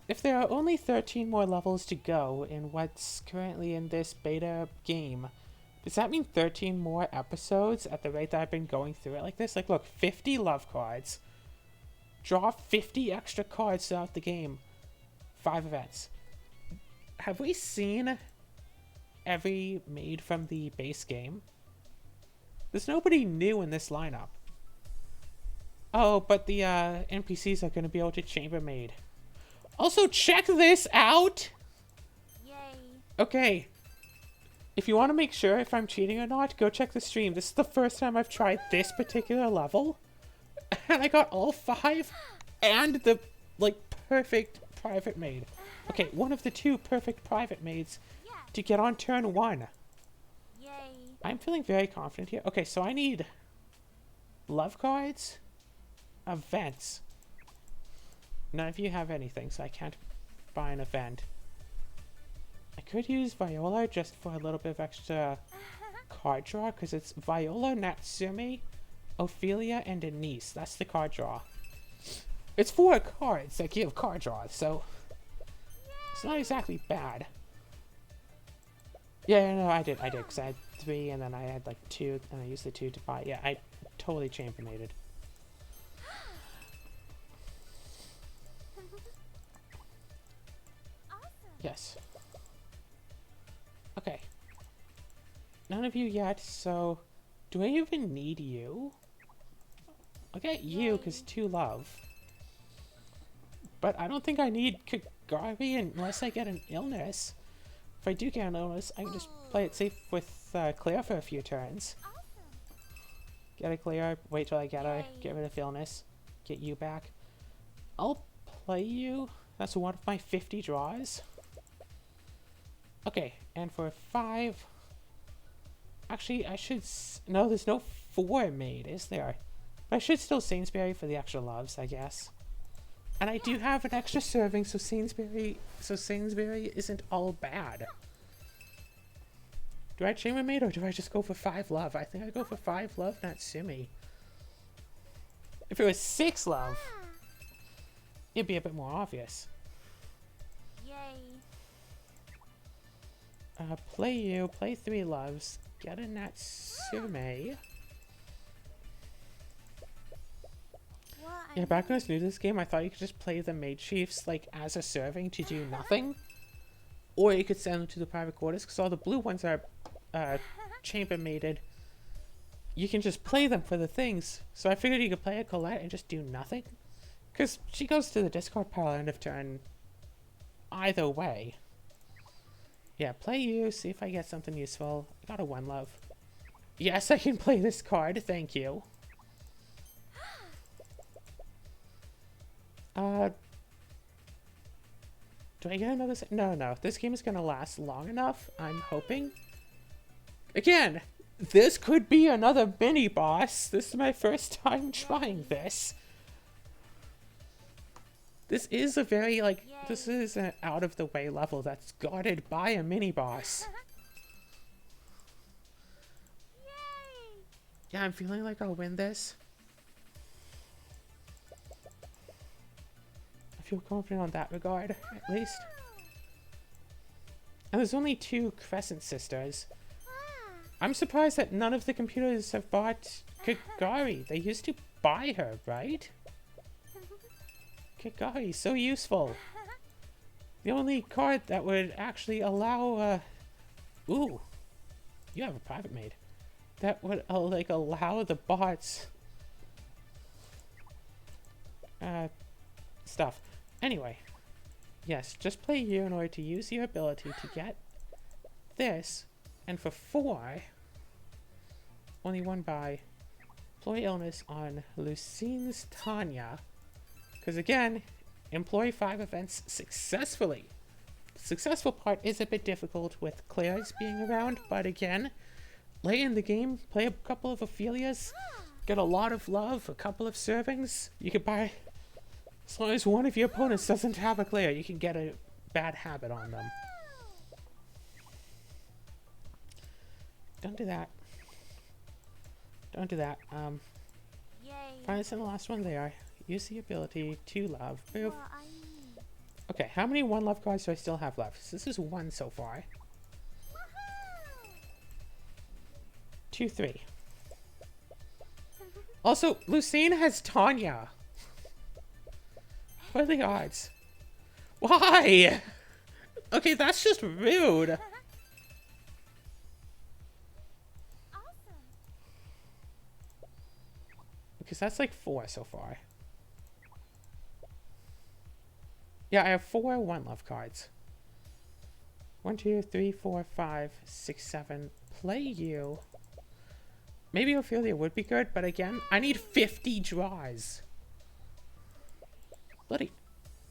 If there are only 13 more levels to go in what's currently in this beta game, does that mean 13 more episodes at the rate that I've been going through it like this? Like, look, 50 love cards. Draw 50 extra cards throughout the game. 5 events. Have we seen every maid from the base game? There's nobody new in this lineup. Oh, but the NPCs are going to be able to chambermaid. Also, check this out! Yay. Okay. If you want to make sure if I'm cheating or not, go check the stream. This is the first time I've tried this particular level. And I got all 5 and the, like, perfect private maid. Okay, one of the 2 perfect private maids Yeah. to get on turn 1. Yay. I'm feeling very confident here. Okay, so I need love cards, events. None of you have anything, so I can't buy an event. I could use Viola just for a little bit of extra card draw, because it's Viola, Natsume, Ophelia, and Denise. That's the card draw. It's 4 cards that give card draws, so it's not exactly bad. Yeah, no, I did, because I had 3, and then I had like 2, and I used the 2 to buy. Yeah, I totally chambermaided. Awesome. Yes. Okay. None of you yet, so do I even need you? I'll get you because 2 love. But I don't think I need Kagari unless I get an illness. If I do get an illness, I can just play it safe with Claire for a few turns. Awesome. Get a Claire, wait till I get her, Yay. get rid of illness, get you back. I'll play you. That's one of my 50 draws. Okay, and for 5... Actually, I should... No, there's no 4 made, is there? But I should still Sainsbury for the extra loves, I guess. And I do have an extra serving, so Sainsbury isn't all bad. Do I chambermaid or do I just go for 5 love? I think I go for 5 love, Natsumi. If it was 6 love, it'd be a bit more obvious. Yay. Play you, play 3 loves, get a Natsume. Yeah, back when I was new to this game, I thought you could just play the maid chiefs like as a serving to do nothing. Or you could send them to the private quarters, because all the blue ones are chambermaided. You can just play them for the things. So I figured you could play a Colette and just do nothing. Because she goes to the discard pile end of turn either way. Yeah, play you, see if I get something useful. I got a 1 love. Yes, I can play this card, thank you. Do I get another... No. This game is going to last long enough, I'm hoping. Again, this could be another mini-boss. This is my first time trying this. This is a very, like... This is an out-of-the-way level that's guarded by a mini-boss. Yay. Yeah, I'm feeling like I'll win this. I feel confident on that regard, at least. And there's only 2 Crescent Sisters. I'm surprised that none of the computers have bought Kagari. They used to buy her, right? Kagari, so useful. The only card that would actually allow, Ooh, you have a private maid. That would, like, allow the bots... stuff. Anyway, yes, just play you in order to use your ability to get this, and for 4, only 1 buy, employ illness on Lucine's Tanya, because again, employ 5 events successfully. The successful part is a bit difficult with Claire's being around, but again, late in the game, play a couple of Ophelias, get a lot of love, a couple of servings, you could buy... As long as one of your opponents doesn't have a Claire, you can get a bad habit on them. Don't do that. Don't do that. Yay. Finally, and the last one there. Use the ability to love. Move. What I need. Okay, how many one love cards do I still have left? So this is 1 so far. 2, 3. Also, Lucine has Tanya. What are the odds? Why? Okay, that's just rude. Awesome. Because that's like 4 so far. Yeah, I have 4 one love cards. 1, 2, 3, 4, 5, 6, 7. Play you. Maybe Ophelia would be good, but again, I need 50 draws. Bloody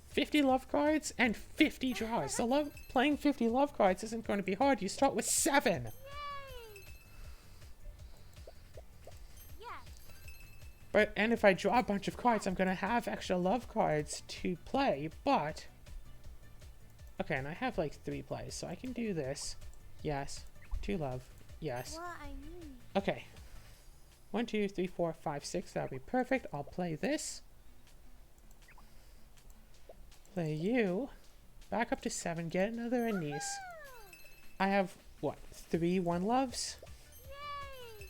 50 love cards and 50 draws. So playing 50 love cards isn't going to be hard. You start with 7. Yay! Yes. And if I draw a bunch of cards, I'm going to have extra love cards to play, but... Okay, and I have like 3 plays, so I can do this. Yes. 2 love. Yes. What I need. Okay. 1, 2, 3, 4, 5, 6. That'll be perfect. I'll play this. Play you. Back up to 7. Get another Anise. I have, what, 3 one loves? Yay!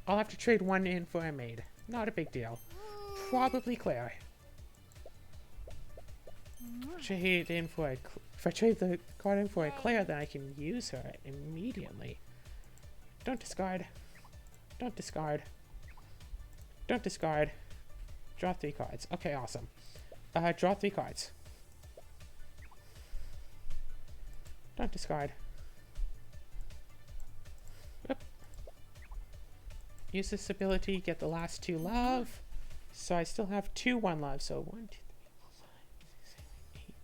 I'll have to trade 1 in for a maid. Not a big deal. Probably Claire. Trade in for a... If I trade the card in for a Claire, then I can use her immediately. Don't discard. Don't discard. Don't discard. Draw 3 cards. Okay, awesome. Draw 3 cards. Don't discard. Oop. Use this ability, get the last 2 love. So I still have 2 one love. So 1, 2, 3, 4, 5, 6,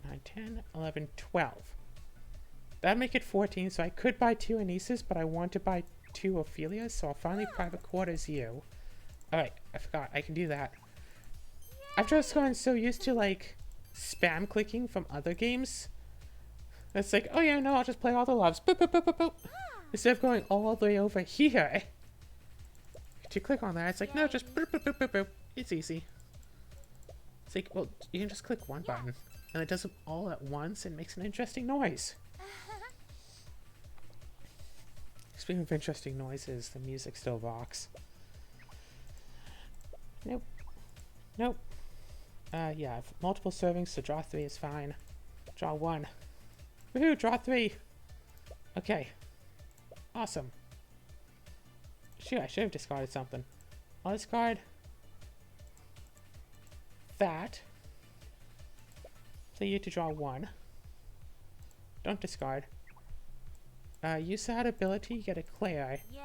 7, 8, 9, 10, 11, 12. That'd make it 14, so I could buy 2 Anises, but I want to buy 2 Ophelias, so I'll finally private quarters you. Alright, I forgot. I can do that. I've just gotten so used to, like, spam clicking from other games. It's like, oh yeah, no, I'll just play all the loves. Boop, boop, boop, boop, boop. Instead of going all the way over here. To click on that, it's like, no, just boop, boop, boop, boop, boop. It's easy. It's like, well, you can just click one button. And it does them all at once and makes an interesting noise. Speaking of interesting noises, the music still rocks. Nope. Nope. Yeah, I have multiple servings, so draw 3 is fine. Draw 1. Woohoo, draw 3! Okay. Awesome. Shoot, I should have discarded something. I'll discard that. Play you to draw 1. Don't discard. Use that ability, get a Claire. Yay!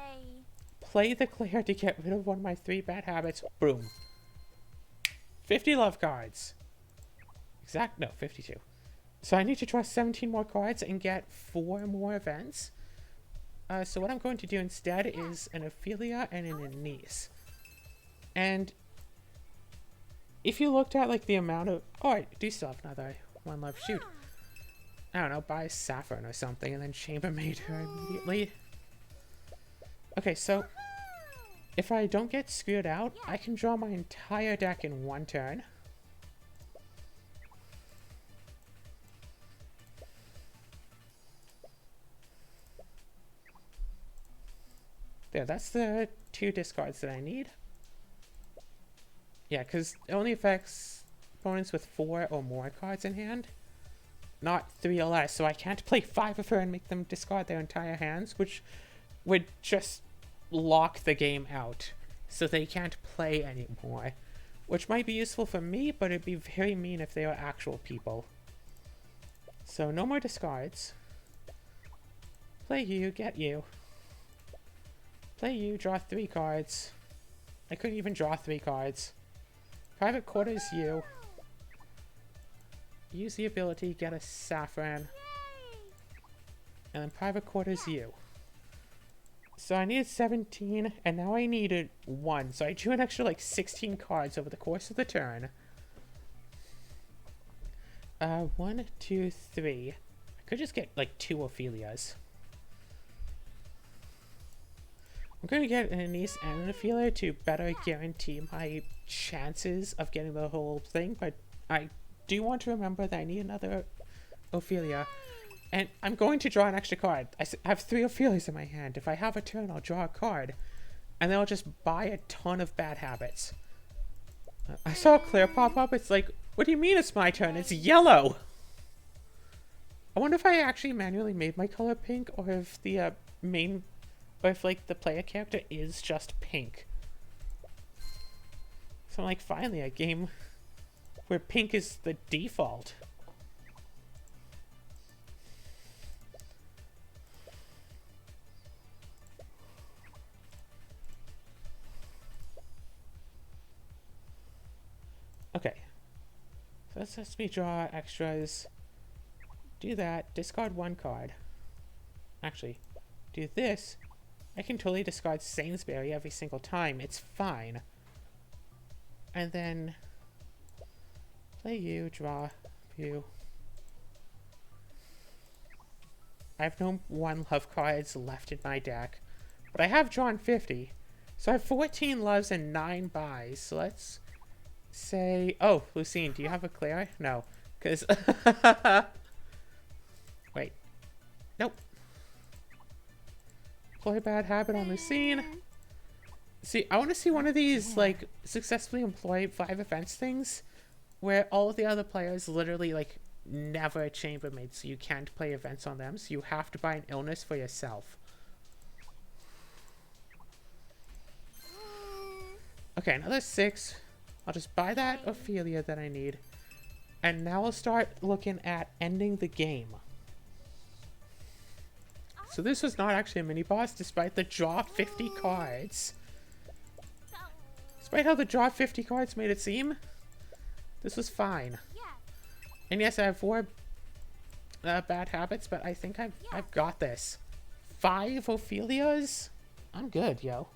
Play the Claire to get rid of one of my 3 bad habits. Boom. 50 love cards. No, 52. So I need to draw 17 more cards and get 4 more events. So what I'm going to do instead is an Ophelia and an Anise. And if you looked at like the amount of... Oh, I do still have another one left. Shoot. I don't know, buy Saffron or something and then chambermaid her immediately. Okay, so if I don't get screwed out, I can draw my entire deck in 1 turn. There, that's the 2 discards that I need. Yeah, because it only affects opponents with 4 or more cards in hand. Not 3 or less, so I can't play 5 of her and make them discard their entire hands, which would just lock the game out. So they can't play anymore. Which might be useful for me, but it'd be very mean if they were actual people. So no more discards. Play you, get you. Play you, draw 3 cards. I couldn't even draw 3 cards. Private quarters you. Use the ability, get a Saffron. And then private quarters you. So I needed 17, and now I needed 1. So I drew an extra like 16 cards over the course of the turn. 1, 2, 3. I could just get like 2 Ophelias. I'm going to get an Anise and an Ophelia to better guarantee my chances of getting the whole thing, but I do want to remember that I need another Ophelia. And I'm going to draw an extra card. I have 3 Ophelias in my hand. If I have a turn, I'll draw a card. And then I'll just buy a ton of bad habits. I saw Claire pop up. It's like, what do you mean it's my turn? It's yellow! I wonder if I actually manually made my color pink, or if the or if like the player character is just pink. So I'm like, finally a game where pink is the default. Okay. So this lets me draw extras. Do that. Discard 1 card. Actually, do this. I can totally discard Sainsbury every single time. It's fine. And then play you, draw you. I have no 1 love cards left in my deck. But I have drawn 50. So I have 14 loves and 9 buys. So let's say... Oh, Lucine, do you have a Claire? No. Because... Wait. Nope. Play a bad habit on Lucine. See, I want to see one of these, like, successfully employ 5 events things where all of the other players literally, like, never chambermaid, so you can't play events on them, so you have to buy an illness for yourself. Okay, another 6. I'll just buy that Ophelia that I need. And now I'll start looking at ending the game. So this was not actually a mini-boss, despite the draw 50 cards. Despite how the draw 50 cards made it seem, this was fine. And yes, I have 4 bad habits, but I think I've got this. 5 Ophelias? I'm good, yo.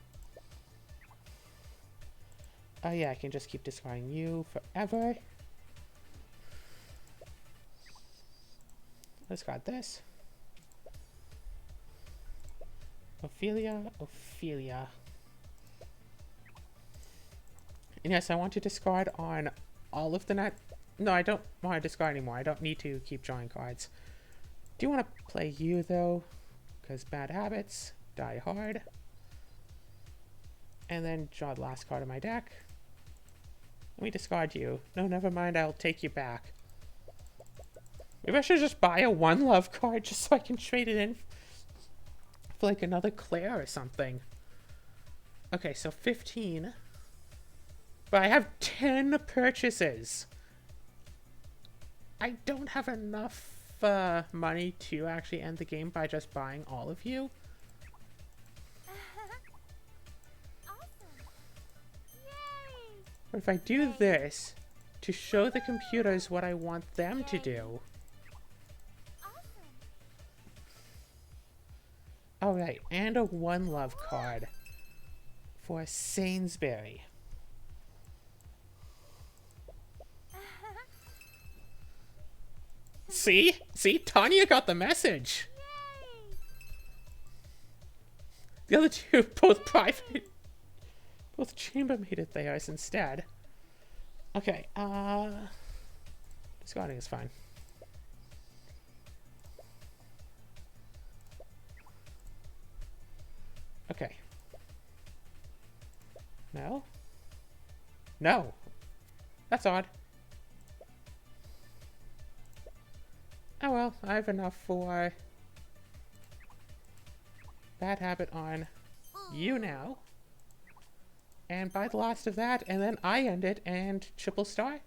Oh yeah, I can just keep discarding you forever. Discard this. Ophelia, Ophelia. And yes, I want to discard on all of the net. No, I don't want to discard anymore. I don't need to keep drawing cards. Do want to play you, though, because bad habits, die hard. And then draw the last card of my deck. Let me discard you. No, never mind. I'll take you back. Maybe I should just buy a 1 love card just so I can trade it in for like another Claire or something. Okay, so 15. But I have 10 purchases. I don't have enough money to actually end the game by just buying all of you. Awesome. Yay! But if I do this to show the computers what I want them to do. Awesome. Alright, and a 1 love card for Sainsbury. See? See? Tanya got the message. Yay! The other 2 both private. Both chambermaided theirs instead. Okay, discarding is fine. Okay. No? No. That's odd. Oh well, I have enough for bad habit on you now. And buy the last of that, and then I end it and triple star.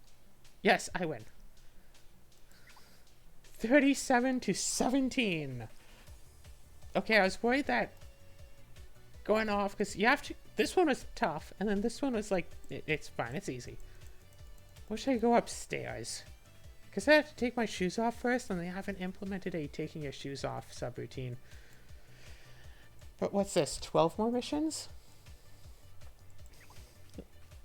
Yes, I win. 37 to 17. Okay, I was worried that going off, because you have to, this one was tough, and then this one was like, it's fine, it's easy. Or should I go upstairs? Because I have to take my shoes off first, and they haven't implemented a taking your shoes off subroutine. But what's this, 12 more missions?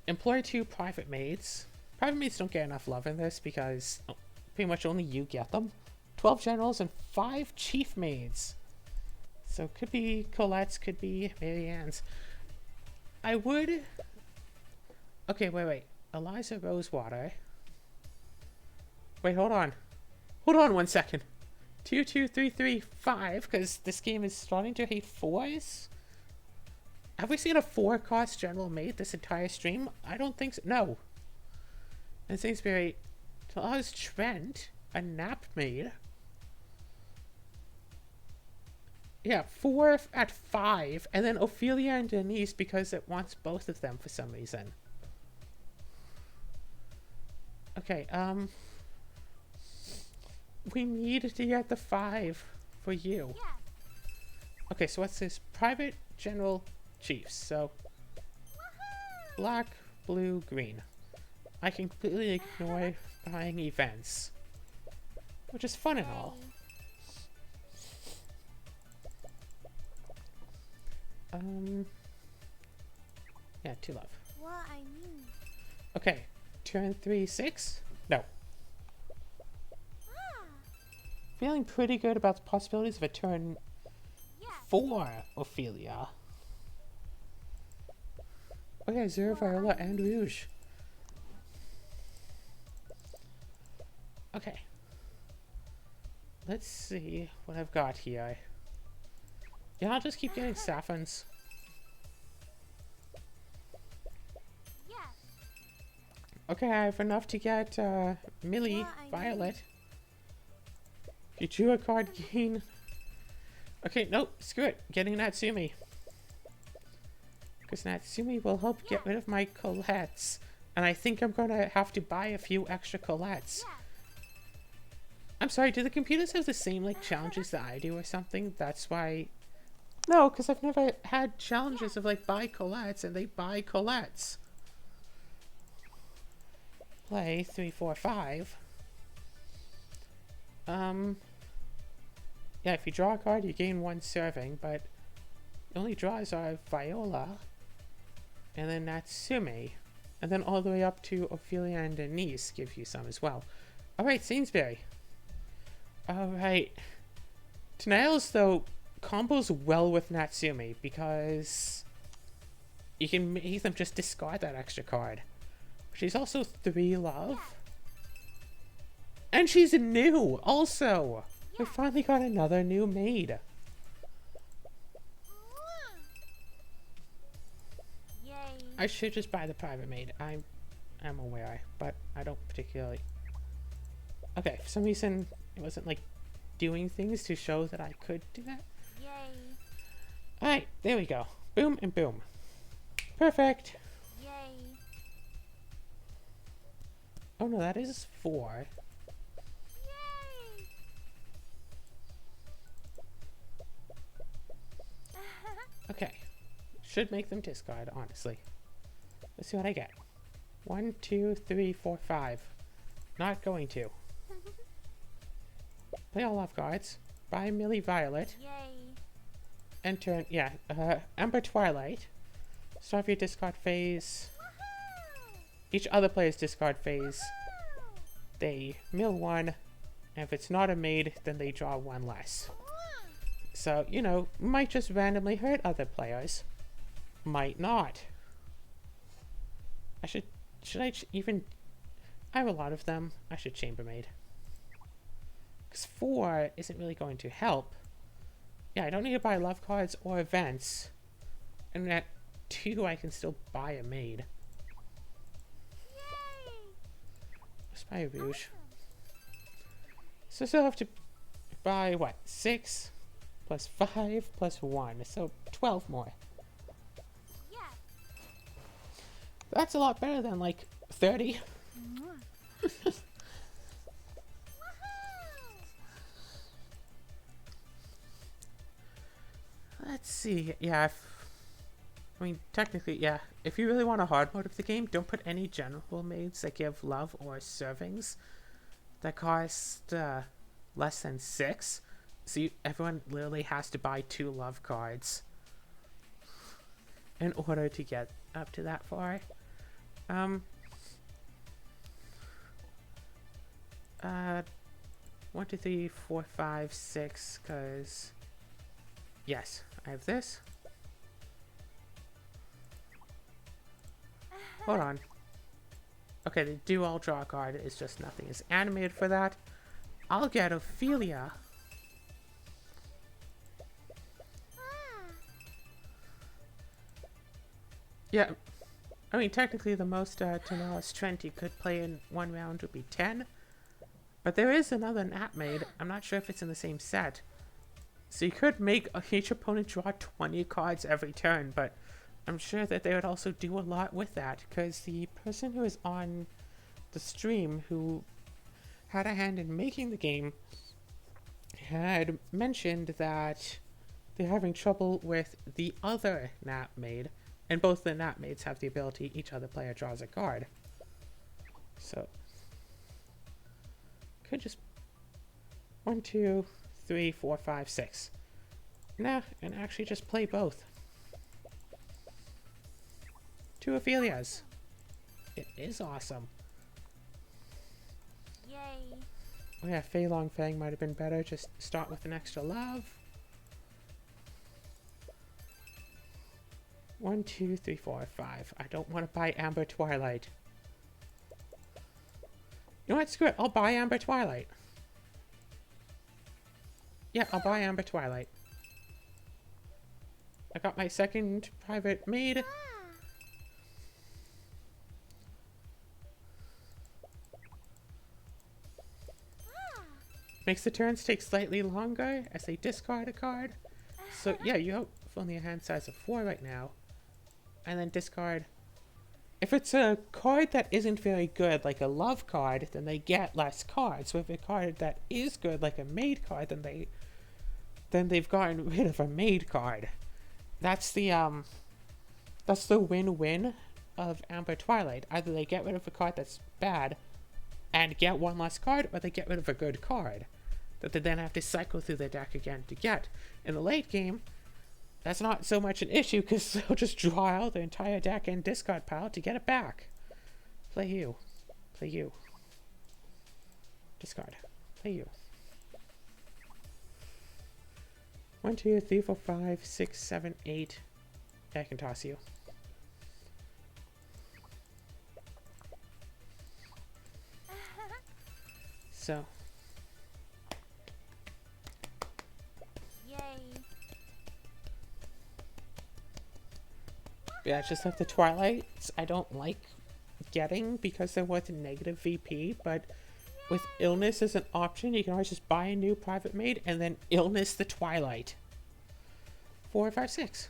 Employ 2 private maids. Private maids don't get enough love in this because pretty much only you get them. 12 generals and 5 chief maids. So could be Colette's, could be Marianne's. I would... Okay, wait. Eliza Rosewater. Wait, hold on. Hold on 1 second. 2, 2, 3, 3, 5, because this game is starting to hate fours. Have we seen a 4-cost general made this entire stream? I don't think so. No. And Sainsbury allows Trent a nap maid. Yeah, 4 at 5, and then Ophelia and Denise because it wants both of them for some reason. Okay, we need to get the 5 for you. Yes. Okay, so what's this? Private General Chiefs. So, black, blue, green. I can completely ignore buying events, which is fun and all. Yeah, 2 love. What I mean. Okay, turn 3, 6? No. Ah. Feeling pretty good about the possibilities of a turn Yes. 4, Ophelia. Okay, Zero, Viola, and Rouge. Okay. Let's see what I've got here. Yeah, I'll just keep getting Saffins. Yes. Okay, I have enough to get Millie, Well, I Violet. If you drew a card, gain. Okay, nope, screw it. Getting Natsumi. Because Natsumi will help get rid of my Colettes. And I think I'm gonna have to buy a few extra Colettes. Yes. I'm sorry, do the computers have the same like challenges that I do or something? That's why. No, because I've never had challenges of like buy Colettes and they buy Colettes. Play 3, 4, 5. Yeah, if you draw a card, you gain 1 serving, but the only draws are Viola, and then Natsumi, and then all the way up to Ophelia and Denise give you some as well. Alright, Sainsbury. Alright. Tanails, though, combos well with Natsumi, because you can make them just discard that extra card. She's also 3 love. And she's new, also! We finally got another new maid. Yay. I should just buy the private maid. I'm aware, but I don't particularly. Okay, for some reason it wasn't like doing things to show that I could do that. Yay. Alright, there we go. Boom and boom. Perfect. Yay. Oh no, that is 4. Yay. Okay. Should make them discard, honestly. Let's see what I get. 1, 2, 3, 4, 5. Not going to. Play all off cards. Buy Millie Violet. Yay. And turn, yeah, Ember Twilight. Start your discard phase. Each other player's discard phase, they mill 1. And if it's not a maid, then they draw 1 less. So, you know, might just randomly hurt other players. Might not. Should I even... I have a lot of them. I should chambermaid. Because 4 isn't really going to help. Yeah, I don't need to buy love cards or events. And at 2, I can still buy a maid. Yay. Let's buy a Rouge. So still have to buy, what, 6? Plus 5 plus 1. So 12 more. Yes. That's a lot better than, like, 30. Woohoo. Let's see. Yeah, I mean, technically, yeah. If you really want a hard mode of the game, don't put any general maids that give love or servings that cost less than 6. So everyone literally has to buy 2 love cards in order to get up to that far. 1, 2, 3, 4, 5, 6, because yes, I have this. Hold on. Okay, the do all draw card is just nothing is animated for that. I'll get Ophelia. Yeah, I mean, technically the most Tanalis Trent you could play in one round would be 10. But there is another nap made. I'm not sure if it's in the same set. So you could make each opponent draw 20 cards every turn, but I'm sure that they would also do a lot with that, because the person who is on the stream who had a hand in making the game had mentioned that they're having trouble with the other nap made, and both the nap maids have the ability each other player draws a card. So could just 1, 2, 3, 4, 5, 6. Nah, and actually just play both. 2 Ophelias. It is awesome. Yay. Oh yeah, Fei Long Fang might have been better. Just start with an extra love. 1, 2, 3, 4, 5. I don't want to buy Amber Twilight. You know what? Screw it. I'll buy Amber Twilight. Yeah, I'll buy Amber Twilight. I got my second private maid. Makes the turns take slightly longer as they discard a card. So yeah, you have only a hand size of 4 right now. And then discard. If it's a card that isn't very good, like a love card, then they get less cards. So if a card that is good, like a maid card, then they've gotten rid of a maid card. That's the win-win of Amber Twilight. Either they get rid of a card that's bad and get one less card, or they get rid of a good card that they then have to cycle through their deck again to get. In the late game, that's not so much an issue, because they'll just draw out their entire deck and discard pile to get it back. Play you. Play you. Discard. Play you. 1, 2, 3, 4, 5, 6, 7, 8. I can toss you. So. Yay. Yeah, it's just like the Twilights I don't like getting because they're worth a negative VP, but with Illness as an option, you can always just buy a new private maid and then Illness the Twilight. 4, 5, 6.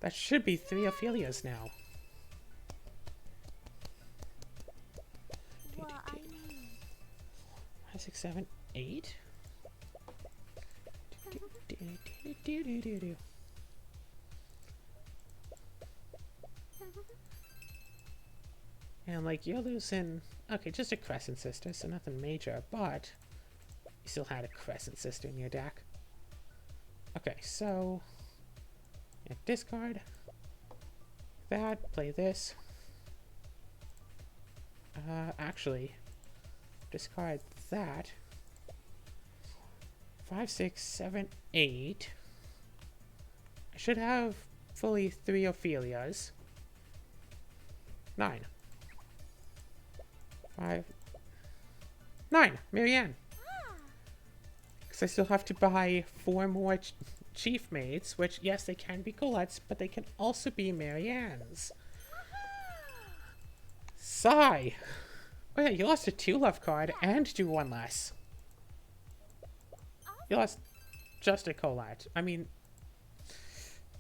That should be 3 Ophelias now. What I need. 5, 6, 7, 8. And like you're losing, okay, just a Crescent Sister, so nothing major, but you still had a Crescent Sister in your deck. Okay, so yeah, discard that, play this. Actually, discard that. 5, 6, 7, 8. I should have fully 3 Ophelias. 9. 5. 9. Marianne. Because I still have to buy 4 more Chief Maids, which, yes, they can be Colette's, but they can also be Marianne's. Sigh. Oh yeah, you lost a 2 love card and do 1 less. You lost just a Colette. I mean,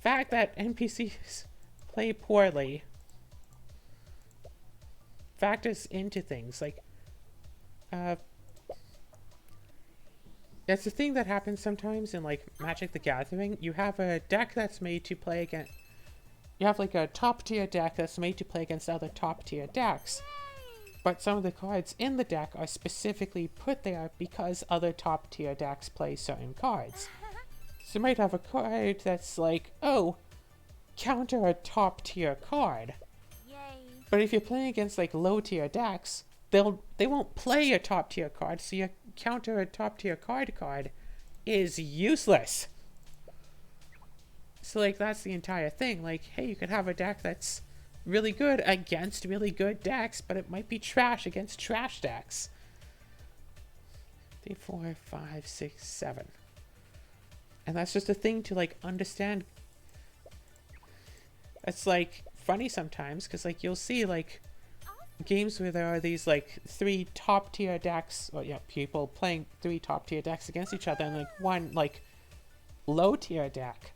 fact that NPCs play poorly factors into things. Like, that's the thing that happens sometimes in, like, Magic the Gathering. You have a deck that's made to play against... You have, like, a top-tier deck that's made to play against other top-tier decks. But some of the cards in the deck are specifically put there because other top-tier decks play certain cards. So you might have a card that's like, oh, counter a top-tier card. Yay. But if you're playing against, like, low-tier decks, they won't play a top-tier card, so your counter a top-tier card is useless. So, like, that's the entire thing. Like, hey, you could have a deck that's really good against really good decks, but it might be trash against trash decks. 3, 4, 5, 6, 7. And that's just a thing to like understand. It's like funny sometimes because like you'll see like games where there are these like 3 top tier decks, or yeah, people playing 3 top tier decks against each other, and like one like low tier deck.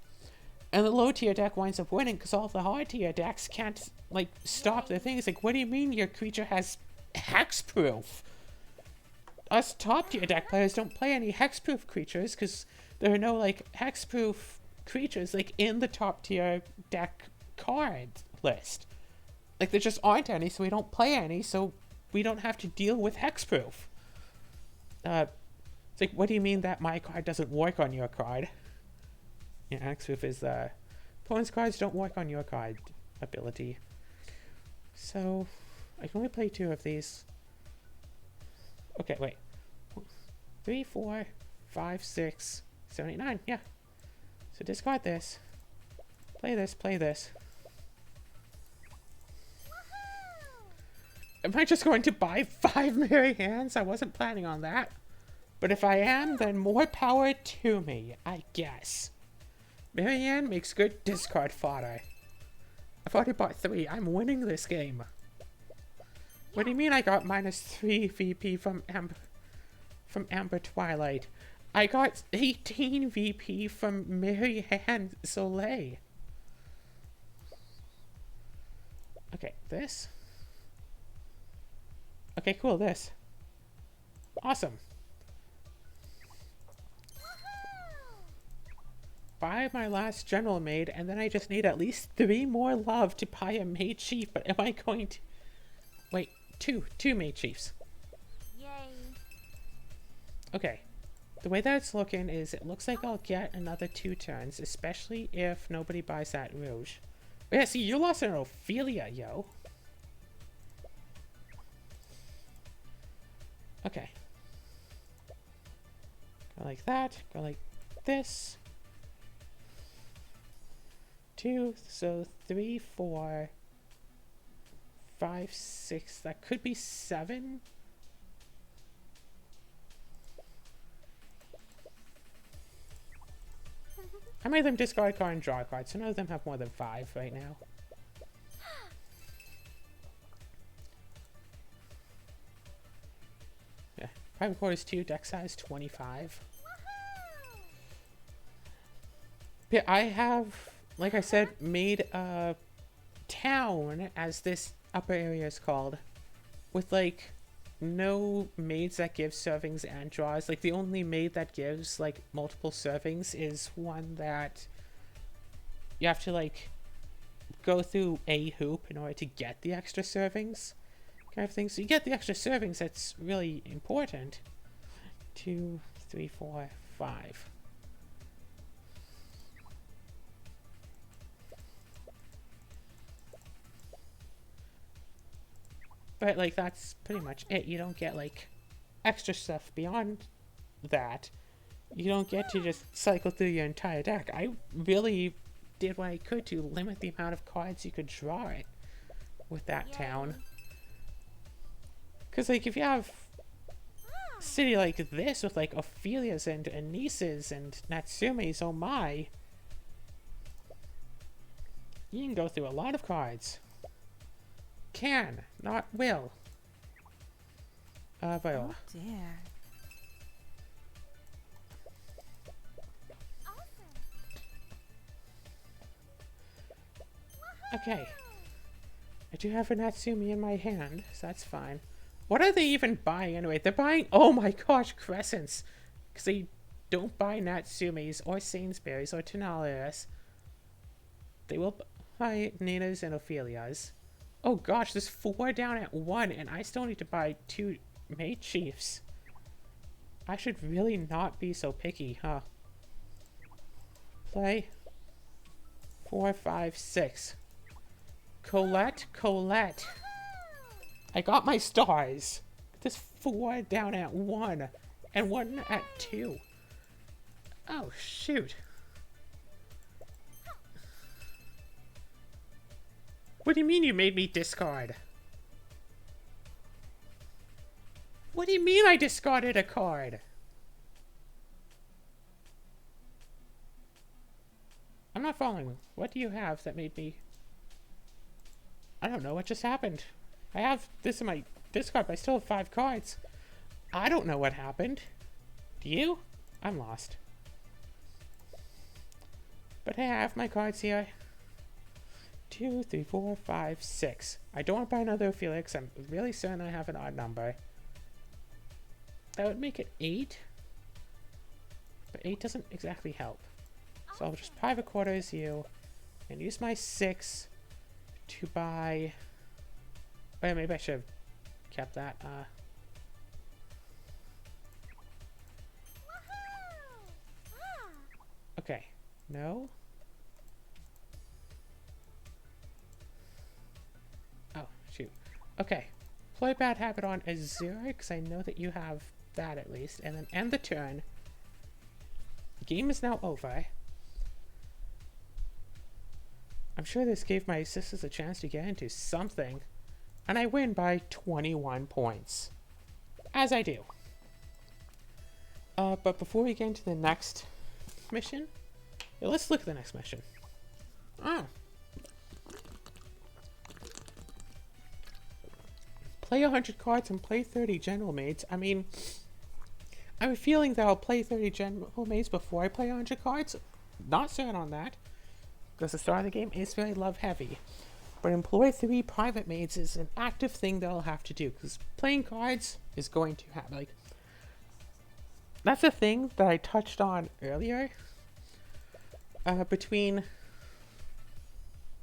And the low tier deck winds up winning because all the high tier decks can't like stop their things. Like, what do you mean your creature has hexproof? Us top tier deck players don't play any hexproof creatures because there are no like hexproof creatures like in the top tier deck card list. Like, there just aren't any, so we don't play any, so we don't have to deal with hexproof. It's like, what do you mean that my card doesn't work on your card? Yeah, hexproof is opponent's cards don't work on your card ability. So I can only play 2 of these. Okay, wait. 3, 4, 5, 6, 7, 8, 9. Yeah. So discard this. Play this, play this. Am I just going to buy 5 Merry Hands? I wasn't planning on that. But if I am, then more power to me, I guess. Marianne makes good discard fodder. I've already bought 3. I'm winning this game. What do you mean I got -3 VP from Amber Twilight? I got 18 VP from Marianne Soleil. Okay, this. Okay, cool, this. Awesome. Buy my last General Maid, and then I just need at least 3 more love to buy a Maid Chief, but am I going to... Wait, 2 Maid Chiefs. Yay. Okay. The way that it's looking is it looks like I'll get another 2 turns, especially if nobody buys that Rouge. Oh, yeah, see, you lost an Ophelia, yo. Okay. Go like that. Go like this. 2, so 3, 4, 5, 6. That could be 7. How many of them discard a card and draw a card? So none of them have more than 5 right now. Yeah, private quarters 2, deck size 25. Yeah, I have, like I said, made a town, as this upper area is called, with like no maids that give servings and draws. Like, the only maid that gives like multiple servings is one that you have to like go through a hoop in order to get the extra servings kind of thing. So you get the extra servings, that's really important. 2, 3, 4, 5. But like, that's pretty much it. You don't get like extra stuff beyond that. You don't get to just cycle through your entire deck. I really did what I could to limit the amount of cards you could draw it with that town. Because like, if you have a city like this with like Ophelias and Anises and Natsumes, oh my, you can go through a lot of cards. Can, not will. Viola. Oh dear. Okay. I do have a Natsumi in my hand, so that's fine. What are they even buying anyway? They're buying, oh my gosh, Crescents. Because they don't buy Natsumis or Sainsbury's or Tenalias. They will buy Ninas and Ophelias. Oh gosh, there's 4 down at 1, and I still need to buy 2 Maid Chiefs. I should really not be so picky, huh? Play. 4, 5, 6. Colette, Colette. I got my stars. There's 4 down at 1, and 1 at 2. Oh, shoot. What do you mean you made me discard? What do you mean I discarded a card? I'm not following. What do you have that made me... I don't know what just happened. I have this in my discard, but I still have 5 cards. I don't know what happened. Do you? I'm lost. But hey, I have my cards here. 2, 3, 4, 5, 6. I don't want to buy another Felix. I'm really certain I have an odd number. That would make it 8. But 8 doesn't exactly help. So I'll just private quarters you and use my 6 to buy... Wait, maybe I should have kept that. Okay. No. Oh, shoot. Okay. Play bad habit on a 0, because I know that you have that at least. And then end the turn. The game is now over. I'm sure this gave my sisters a chance to get into something. And I win by 21 points. As I do. But before we get into the next mission, let's look at the next mission. Play 100 cards and play 30 general maids. I mean, I have a feeling that I'll play 30 general maids before I play 100 cards. Not certain on that, because the start of the game is very love heavy. But employ 3 private maids is an active thing that I'll have to do, because playing cards is going to happen. Like, that's a thing that I touched on earlier. Between...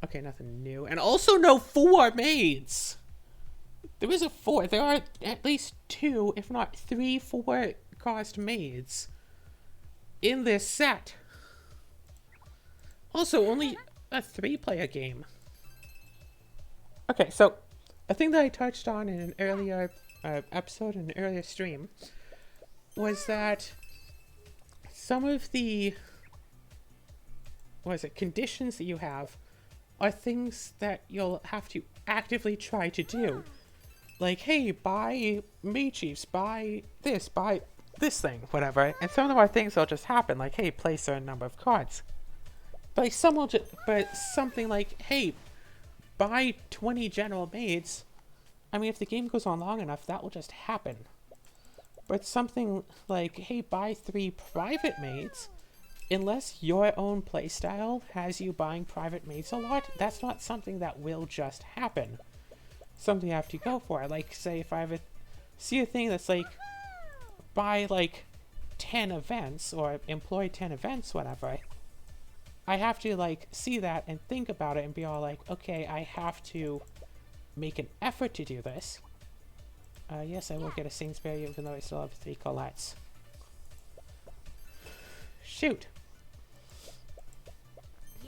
Okay, nothing new. And also no 4 maids! There is a 4. There are at least 2, if not 3, 4-cost maids in this set. Also, only a 3-player game. Okay, so a thing that I touched on in an earlier episode, in an earlier stream, was that some of the conditions that you have are things that you'll have to actively try to do. Like, hey, buy Maid Chiefs, buy this thing, whatever. And some of them are things that'll just happen, like, hey, play a certain number of cards. But like, some will just, but something like, hey, buy 20 general maids. I mean, if the game goes on long enough, that will just happen. But something like, hey, buy 3 private maids, unless your own playstyle has you buying private maids a lot, that's not something that will just happen. Something you have to go for. Like, say, if I see a thing that's like, buy like 10 events, or employ 10 events, whatever, I have to like see that and think about it and be all like, okay, I have to make an effort to do this. Yes, I will get a Sainsbury even though I still have 3 Colettes. Shoot.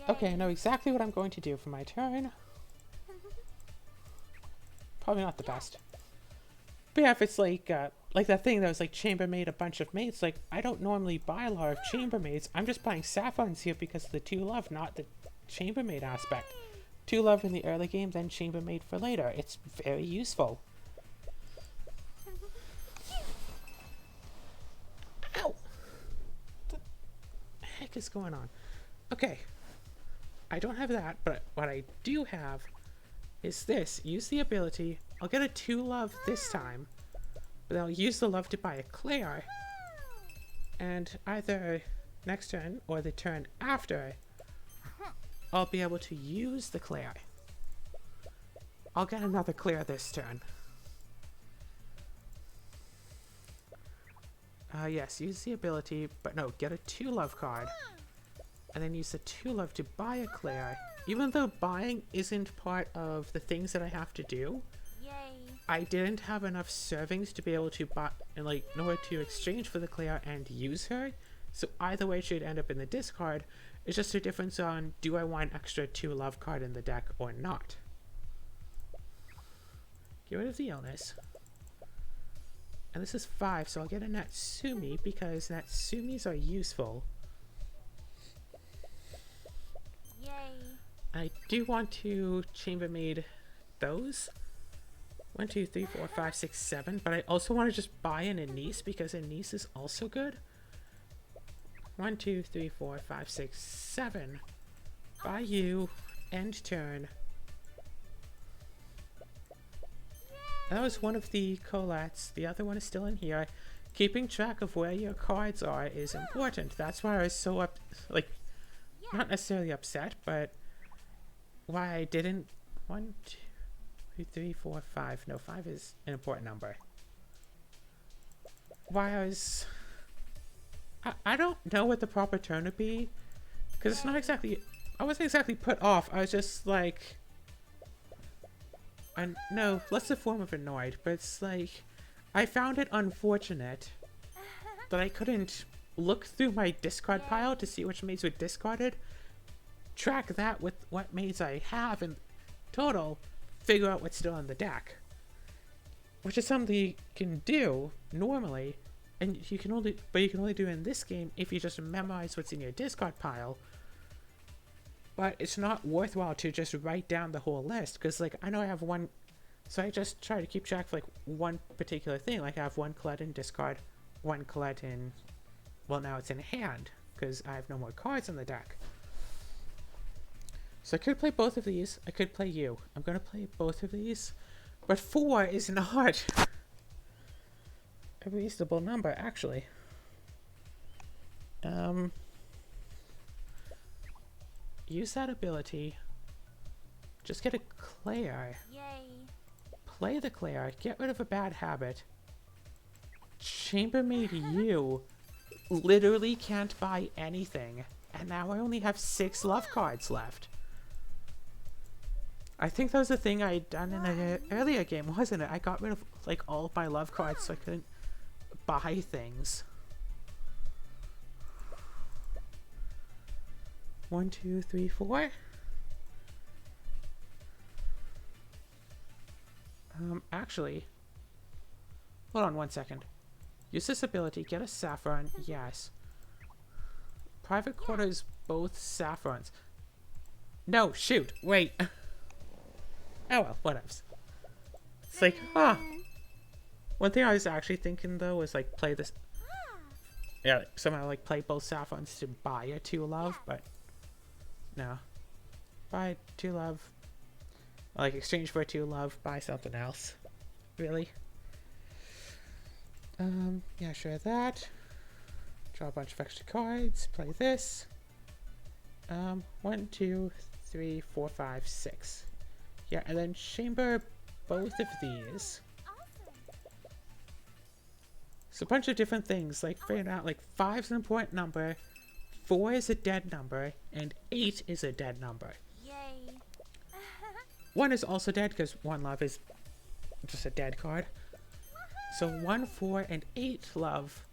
Okay, I know exactly what I'm going to do for my turn. Probably not the best. But yeah, if it's like that thing that was like chambermaid a bunch of maids, like, I don't normally buy a lot of chambermaids. I'm just buying sapphires here because of the 2 love, not the chambermaid aspect. 2 love in the early game, then chambermaid for later. It's very useful. Ow! What the heck is going on? Okay. I don't have that, but what I do have is this. Use the ability. I'll get a 2 love this time, but I'll use the love to buy a Claire. And either next turn or the turn after, I'll be able to use the Claire. I'll get another Claire this turn. Yes, use the ability, but no, get a 2 love card. And then use the 2 love to buy a Claire. Even though buying isn't part of the things that I have to do, Yay. I didn't have enough servings to be able to buy, and like, in order to exchange for the Claire and use her. So either way, she'd end up in the discard. It's just a difference on, do I want an extra 2 love card in the deck or not? Get rid of the illness. And this is 5, so I'll get a Natsumi because Natsumis are useful. Yay. I do want to chambermaid those. 1, 2, 3, 4, 5, 6, 7. But I also want to just buy an Anise because Anise is also good. 1, 2, 3, 4, 5, 6, 7. Buy you. End turn. That was one of the collates. The other one is still in here. Keeping track of where your cards are is important. That's why I was so not necessarily upset, but why I didn't. 1, 2, 3, 4, 5. No, 5 is an important number. Why I was. I don't know what the proper turn would be, because it's not exactly. I wasn't exactly put off. I was just like. No, less a form of annoyed, but it's like. I found it unfortunate that I couldn't look through my discard pile to see which maids were discarded, track that with what maids I have in total, figure out what's still on the deck. Which is something you can do normally, and you can only do in this game if you just memorize what's in your discard pile. But it's not worthwhile to just write down the whole list, because like I know I have one. So I just try to keep track of like one particular thing. Like I have one collect in discard, one collect in, well now it's in hand because I have no more cards in the deck. So I could play both of these. I could play you. I'm going to play both of these. But 4 is not a reasonable number actually. Use that ability. Just get a Claire. Yay. Play the Claire, get rid of a bad habit. Chambermaid you literally can't buy anything. And now I only have 6 love cards left. I think that was the thing I had done in an earlier game, wasn't it? I got rid of like all of my love cards so I couldn't buy things. 1, 2, 3, 4. Actually, hold on 1 second. Use this ability, get a saffron, yes. Private quarters, both saffrons. No, shoot, wait. Oh well, whatevs. It's like, huh. One thing I was actually thinking though was like play this. Yeah, like, somehow like play both saffrons to buy a 2 love, but no. Buy 2 love. Like exchange for a 2 love, buy something else. Really? Yeah, sure that. Draw a bunch of extra cards, play this. 1, 2, 3, 4, 5, 6. Yeah, and then chamber both of these. So a bunch of different things, like figuring out like 5 is an important number, 4 is a dead number, and 8 is a dead number. Yay. 1 is also dead because 1 love is just a dead card. So 1, 4, and 8 love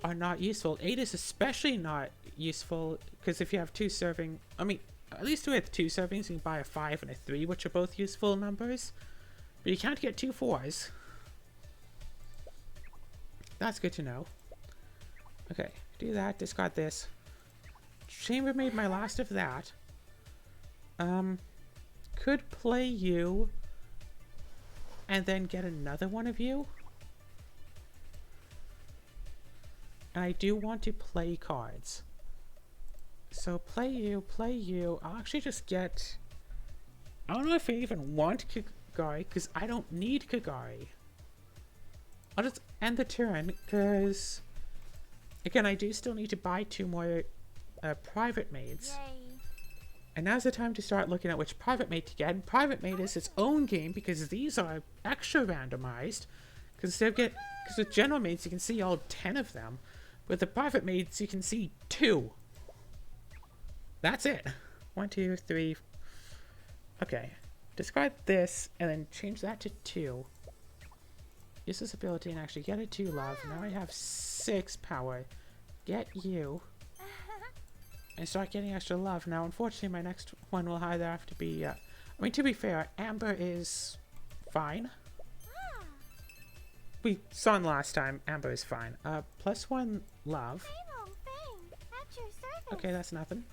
are not useful. 8 is especially not useful because if you have 2 serving, I mean, at least with 2 servings, you can buy a 5 and a 3, which are both useful numbers. But you can't get 2 4s. That's good to know. Okay, do that, discard this. Chambermaid my last of that. Could play you and then get another one of you. And I do want to play cards. So play you. I'll actually just get... I don't know if I even want Kagari, because I don't need Kagari. I'll just end the turn, because... Again, I do still need to buy 2 more private maids. Yay. And now's the time to start looking at which private maid to get. And private maid is its own game, because these are extra randomized. Because with general maids, you can see all 10 of them. With the private maids, you can see 2. That's it. 1, 2, 3. Okay. Discard this, and then change that to 2. Use this ability and actually get a 2 love. Now I have 6 power. Get you. And start getting extra love. Now, unfortunately, my next one will either have to be... I mean, to be fair, Amber is fine. We saw him last time. Amber is fine. +1 love. Okay, that's nothing.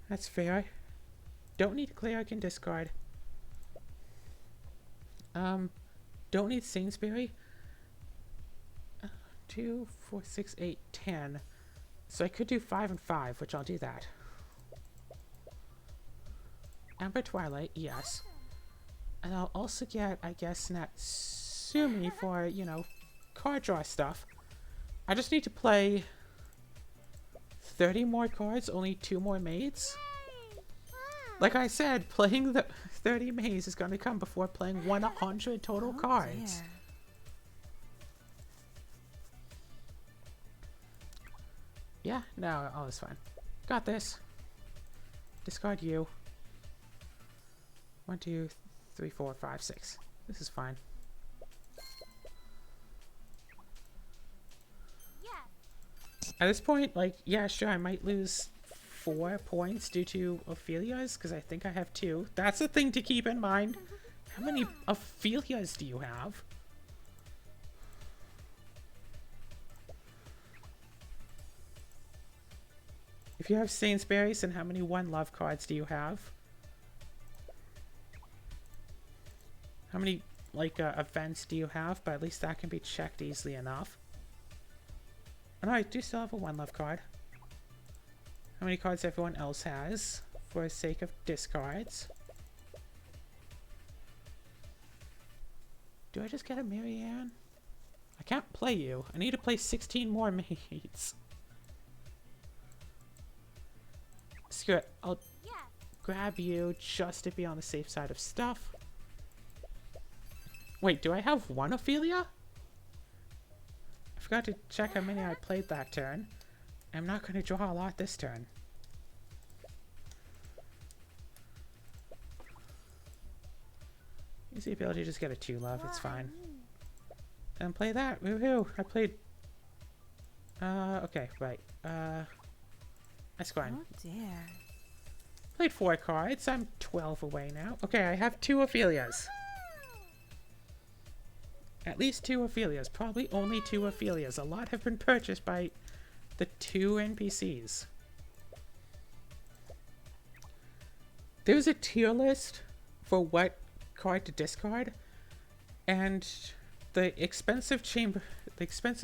That's fair. Don't need Claire, I can discard. Don't need Sainsbury. 2, 4, 6, 8, 10. So I could do 5 and 5, which I'll do that. Amber Twilight, yes. And I'll also get, I guess, Natsumi for, you know, card draw stuff. I just need to play 30 more cards, only 2 more maids. Like I said, playing the 30 maids is going to come before playing 100 total cards. Dear. Yeah, no, all is fine. Got this. Discard you. 1, 2, 3, 4, 5, 6. This is fine. Yes. At this point, like, yeah, sure, I might lose 4 points due to Ophelia's, because I think I have 2. That's a thing to keep in mind. How many Ophelia's do you have? If you have Sainsbury's, then how many One Love cards do you have? How many, like, events do you have? But at least that can be checked easily enough. Oh, no, I do still have a One Love card. How many cards everyone else has, for the sake of discards. Do I just get a Marianne? I can't play you. I need to play 16 more maids. Screw it. I'll Yes. grab you just to be on the safe side of stuff. Wait, do I have 1 Ophelia? I forgot to check how many I played that turn. I'm not going to draw a lot this turn. Use the ability to just get a 2 love, it's fine. And play that, woohoo! I played... okay, right. That's fine. Oh dear. Played 4 cards, I'm 12 away now. Okay, I have 2 Ophelias. At least 2 Ophelias, probably only 2 Ophelias. A lot have been purchased by the 2 NPCs. There's a tier list for what card to discard, and the expensive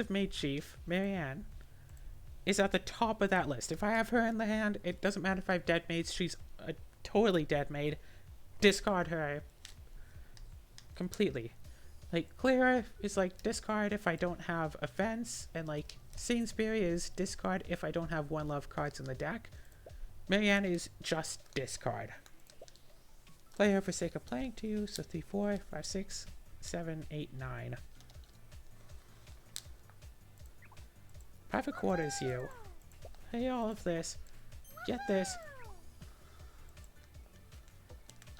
maid chief, Marianne, is at the top of that list. If I have her in the hand, it doesn't matter if I have dead maids, she's a totally dead maid. Discard her completely. Like, Clara is like discard if I don't have offense, and like Sainsbury is discard if I don't have One Love cards in the deck. Marianne is just discard. Play her for sake of playing 2, so 3, 4, 5, 6, 7, 8, 9. Private quarters you. Play all of this. Get this.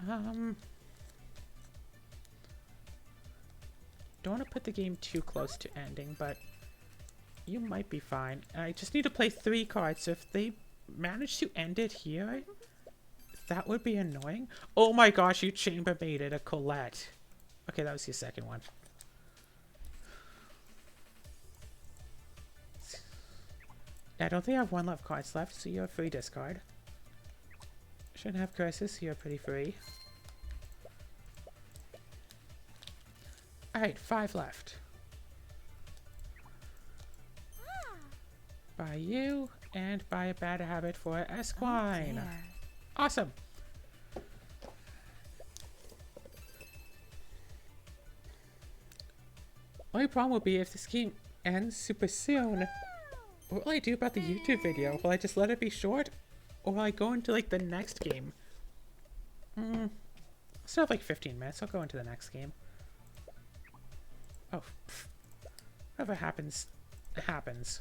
Don't want to put the game too close to ending, but you might be fine. I just need to play 3 cards, so if they manage to end it here, that would be annoying. Oh my gosh, you chambermaided a Colette. Okay, that was your second one. I don't think I have One Love cards left, so you're a free discard. Shouldn't have curses, so you're pretty free. Alright, 5 left. Buy you, and buy a bad habit for Esquine. Oh, Awesome. Only problem will be if this game ends super soon. What will I do about the YouTube video? Will I just let it be short? Or will I go into like the next game? Still have like 15 minutes. I'll go into the next game. Oh, pff. Whatever happens, it happens.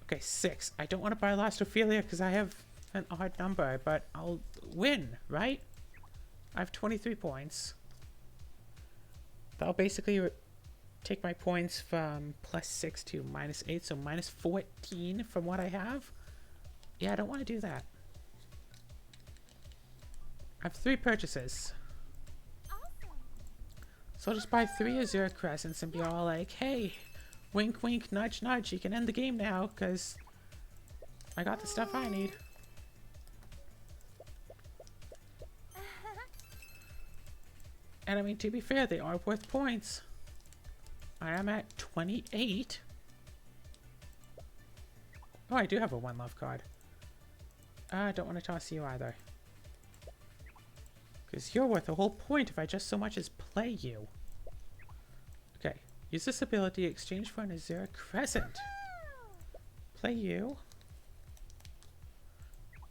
Okay, 6. I don't want to buy Last Ophelia because I have an odd number, but I'll win, right? I have 23 points. That'll basically take my points from +6 to -8, so -14 from what I have. Yeah, I don't want to do that. I have 3 purchases. So I'll just buy 3 Azure Crescents and be all like, hey, wink wink, nudge nudge, you can end the game now, because I got the stuff I need. And I mean, to be fair, they are worth points. I am at 28. Oh, I do have a one love card. I don't want to toss you either. Because you're worth a whole point if I just so much as play you. Okay. Use this ability to exchange for an Azure Crescent. Play you.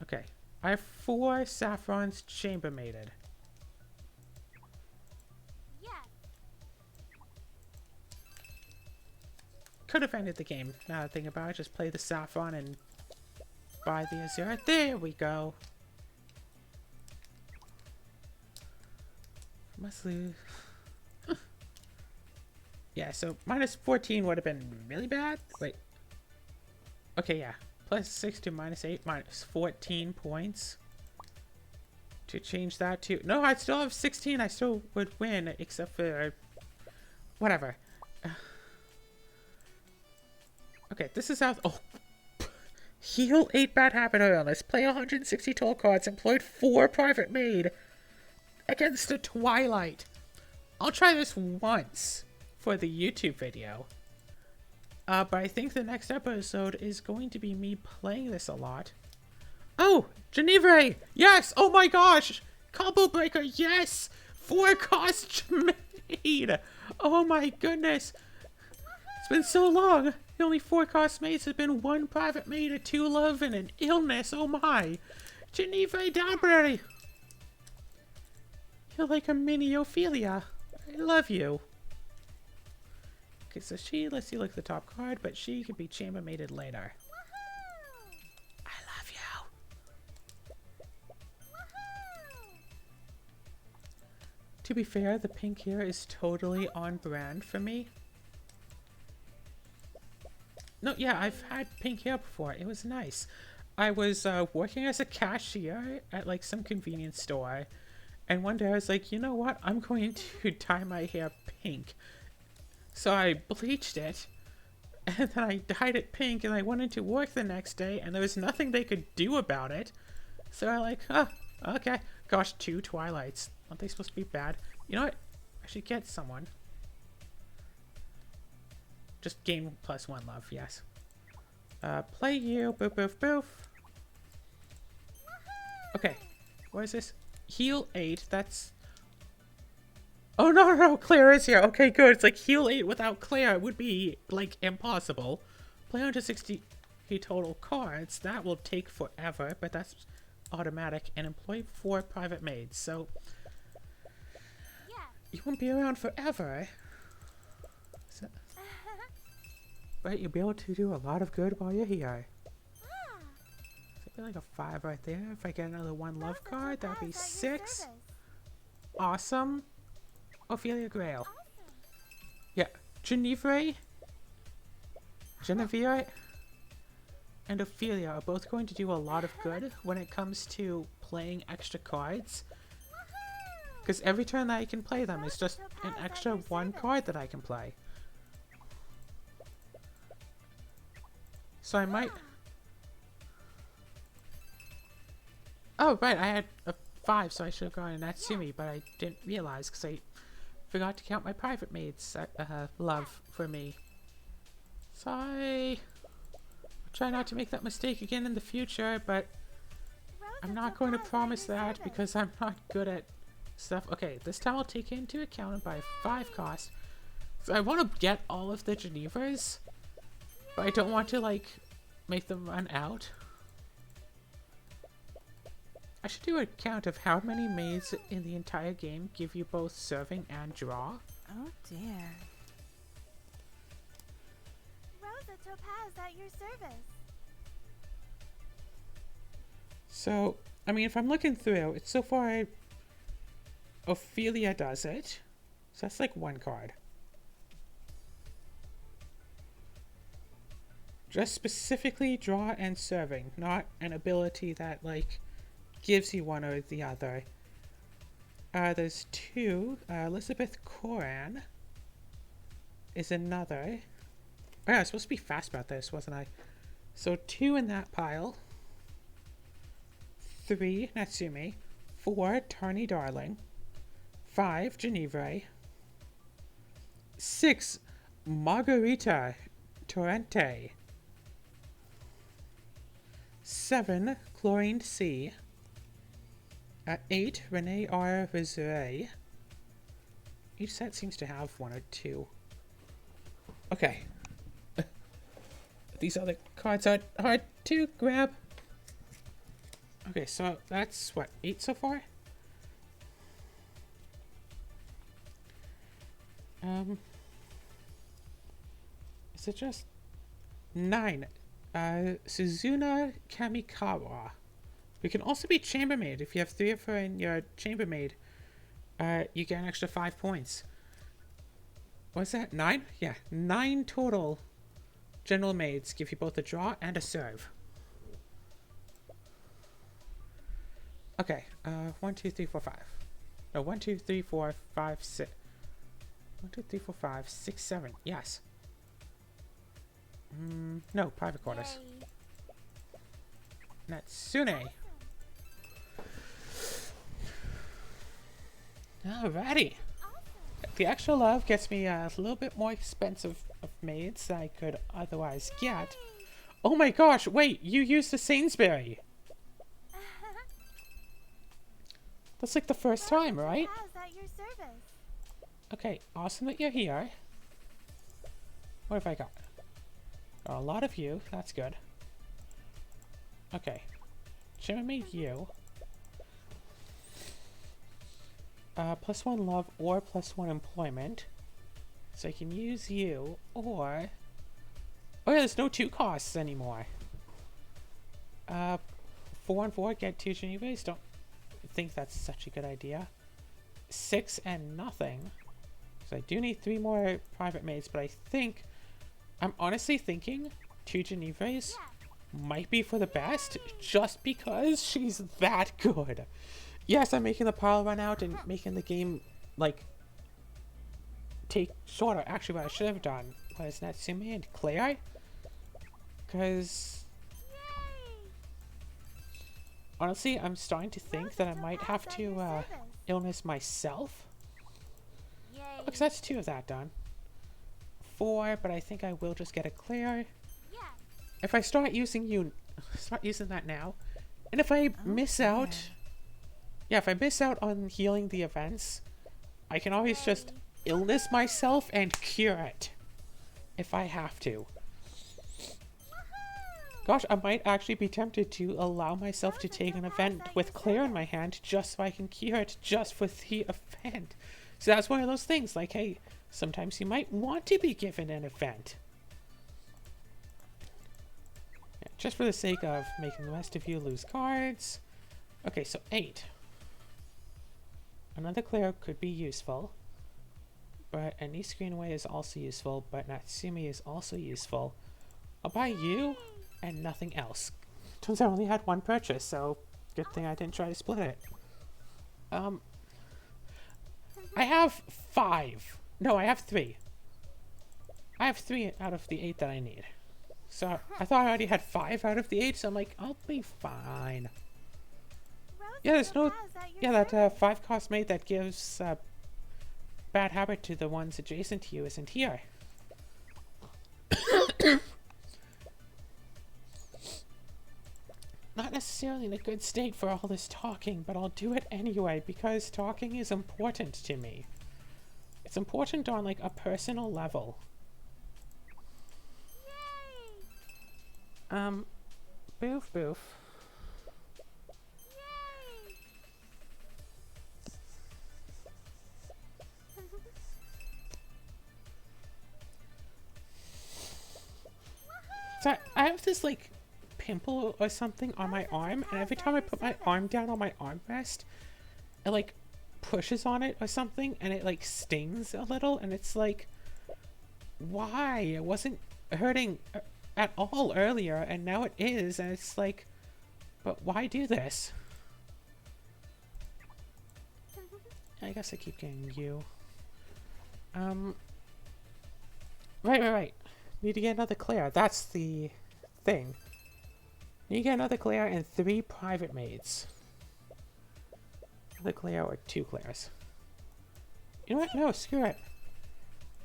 Okay. I have 4 Saffron's Chambermaided. Yes. Could have ended the game. Now that I think about it, just play the Saffron and buy the Azure. There we go. Must lose. Yeah, so minus 14 would have been really bad. Wait. Okay, yeah. Plus 6 to minus 8, minus 14 points. To change that to... No, I'd still have 16. I still would win, except for... Whatever. Okay, this is how... Oh. Heal 8 bad habit or illness. Play 160 total cards. Employed 4 private maid. Against the Twilight. I'll try this once for the YouTube video. But I think the next episode is going to be me playing this a lot. Oh! Genevra! Yes! Oh my gosh! Combo Breaker! Yes! 4 cost made! Oh my goodness! It's been so long! The only 4 cost maids have been 1 private maid, a 2 love, and an illness! Oh my! Genevra Downbury! You're like a mini Ophelia. I love you. Okay, so she lets you look at the top card, but she can be chambermaided later. Woohoo! I love you. Woohoo! To be fair, the pink here is totally on brand for me. No, yeah, I've had pink hair before. It was nice. I was working as a cashier at like some convenience store. And one day I was like, you know what? I'm going to dye my hair pink. So I bleached it. And then I dyed it pink and I went into work the next day and there was nothing they could do about it. So I'm like, oh, okay. Gosh, 2 Twilights. Aren't they supposed to be bad? You know what? I should get someone. Just gain plus 1 love, yes. Play you. Boof, boof, boof. Okay. What is this? Heal 8, that's... Oh, no, Claire is here. Okay, good. It's like heal 8 without Claire would be, like, impossible. Play 160 total cards. That will take forever, but that's automatic. And employ 4 private maids, so... Yeah. You won't be around forever. So... But you'll be able to do a lot of good while you're here. Like a 5 right there. If I get another 1 love card, that'd be 6. Awesome. Ophelia Grail. Awesome. Yeah. Genevieve and Ophelia are both going to do a lot of good when it comes to playing extra cards. Because every turn that I can play them is just an extra 1 card that I can play. So I might... Oh, right, I had a 5, so I should have gone in Natsumi, but I didn't realize because I forgot to count my private maid's love for me. So I try not to make that mistake again in the future, but I'm not going to promise that because I'm not good at stuff. Okay, this time I'll take it into account and buy 5 cost. So I want to get all of the Genevers, but I don't want to, like, make them run out. I should do a count of how many maids in the entire game give you both serving and draw. Oh dear. Rosa Topaz at your service. So, I mean, if I'm looking through, it's so far Ophelia does it. So that's like 1 card. Just specifically draw and serving, not an ability that, like, gives you one or the other. There's 2. Elizabeth Coran is another. Oh yeah, I was supposed to be fast about this, wasn't I? So 2 in that pile. 3, Natsumi. 4, Tarny Darling. 5 Ginevra, 6 Margarita Torrente, 7 Chlorine C, 8 Rene R. Reserve. Each set seems to have 1 or 2. Okay. These other cards are hard to grab. Okay, so that's what, 8 so far? Is it just 9? Suzuna Kamikawa. You can also be chambermaid. If you have 3 of her in your chambermaid, you get an extra 5 points. What's that? 9? Yeah, 9 total general maids give you both a draw and a serve. Okay, 1, 2, 3, 4, 5. No, 1, 2, 3, 4, 5, 6. 1, 2, 3, 4, 5, 6, 7. Yes. No, private quarters. Yay. Natsune. Alrighty. The extra love gets me a little bit more expensive of maids than I could otherwise get. Oh my gosh, wait, you used a Sainsbury. That's like the first time, right? At your service. Okay, awesome that you're here. What have I got? Got a lot of you, that's good. Okay. Chambermaid you. +1 love or +1 employment. So I can use you or... Oh yeah, there's no 2 costs anymore. 4 and 4 get 2 Genevas. Don't think that's such a good idea. 6 and nothing. So I do need 3 more private maids, but I think... I'm honestly thinking 2 Genevas might be for the best, just because she's that good. Yes, I'm making the pile run out and making the game, like, take shorter. Actually, what I should have done was Natsume and Claire. Because... honestly, I'm starting to think that I might have to, illness myself. Because that's 2 of that done. 4, but I think I will just get a Claire. If I start using that now, and if I miss out... Yeah, if I miss out on healing the events, I can always just illness myself and cure it. If I have to. Gosh, I might actually be tempted to allow myself to take an event with Claire in my hand just so I can cure it just for the event. So that's one of those things, like, hey, sometimes you might want to be given an event. Yeah, just for the sake of making the rest of you lose cards. Okay, so 8. Another Claire could be useful, but any Screenaway is also useful, but Natsume is also useful. I'll buy you and nothing else. Turns out I only had 1 purchase, so good thing I didn't try to split it. I have 5. No, I have 3. I have 3 out of the 8 that I need. So I thought I already had 5 out of the 8, so I'm like, I'll be fine. Yeah, there's no... Yeah, that 5 cost mate that gives bad habit to the ones adjacent to you isn't here. Not necessarily in a good state for all this talking, but I'll do it anyway because talking is important to me. It's important on like a personal level. Boof boof. So I have this like pimple or something on my arm, and every time I put my arm down on my armrest, it like pushes on it or something, and it like stings a little, and it's like, why? It wasn't hurting at all earlier, and now it is, and it's like, but why do this? I guess I keep getting you. Right. Need to get another Claire. That's the thing. Need to get another Claire and 3 private maids. Another Claire or 2 Claires. You know what? No, screw it.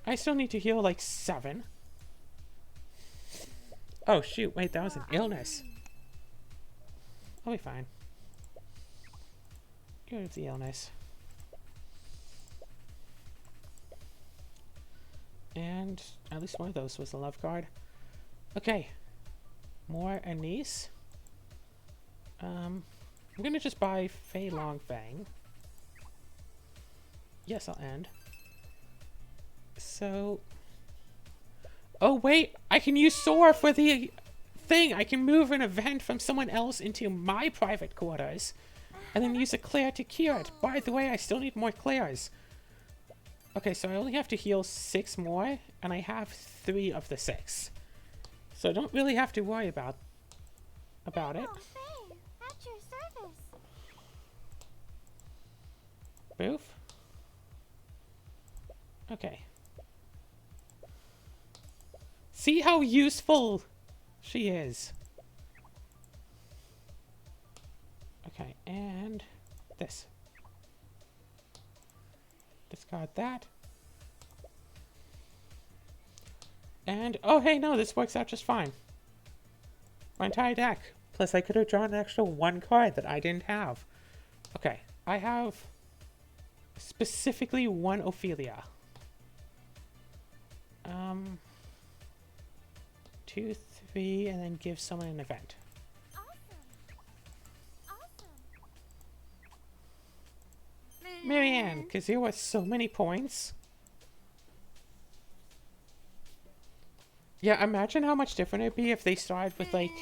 I still need to heal like 7. Oh shoot, wait, that was an illness. I'll be fine. Get rid of the illness. And at least one of those was a love card. Okay. More anise. I'm gonna just buy Fei Longfang. Yes, I'll end. So... Oh wait, I can use Soar for the thing. I can move an event from someone else into my private quarters. And then use a Claire to cure it. By the way, I still need more Claires. Okay, so I only have to heal 6 more. And I have 3 of the 6. So I don't really have to worry about it. Oh, Faye, at your service. Boof. Okay. See how useful she is. Okay, and this. Discard that. And, oh hey, no, this works out just fine. My entire deck. Plus, I could have drawn an extra 1 card that I didn't have. Okay, I have specifically 1 Ophelia. 2, 3, and then give someone an event. Marianne, because there were so many points. Yeah, imagine how much different it'd be if they started with, like,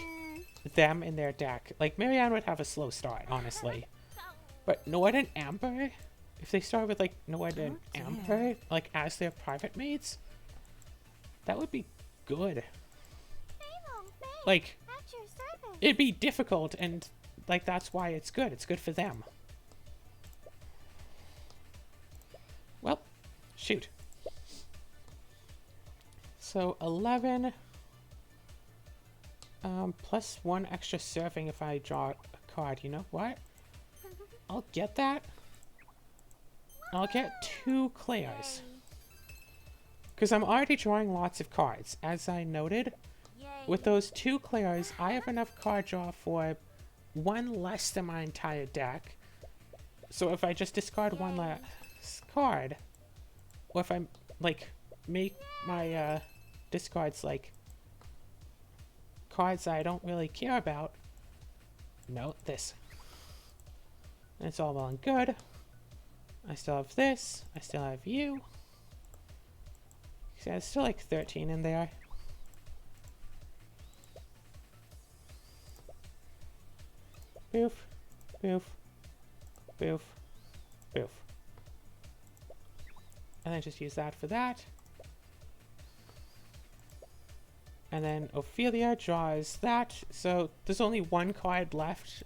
them in their deck. Like, Marianne would have a slow start, honestly. But Nord and Amber, if they started with, like, Nord and Amber, like, as their private mates, that would be good. Like, it'd be difficult, and, like, that's why it's good. It's good for them. Well, shoot. So 11 plus 1 extra serving if I draw a card. You know what? I'll get that. I'll get 2 Claires. Because I'm already drawing lots of cards. As I noted, with those 2 Claires, I have enough card draw for 1 less than my entire deck. So if I just discard 1 less card, or if I, like, make my discards, like, cards that I don't really care about, no, this. And it's all well and good. I still have this. I still have you. See, there's still like 13 in there. Boof, boof, boof, boof. And then just use that for that. And then Ophelia draws that. So there's only 1 card left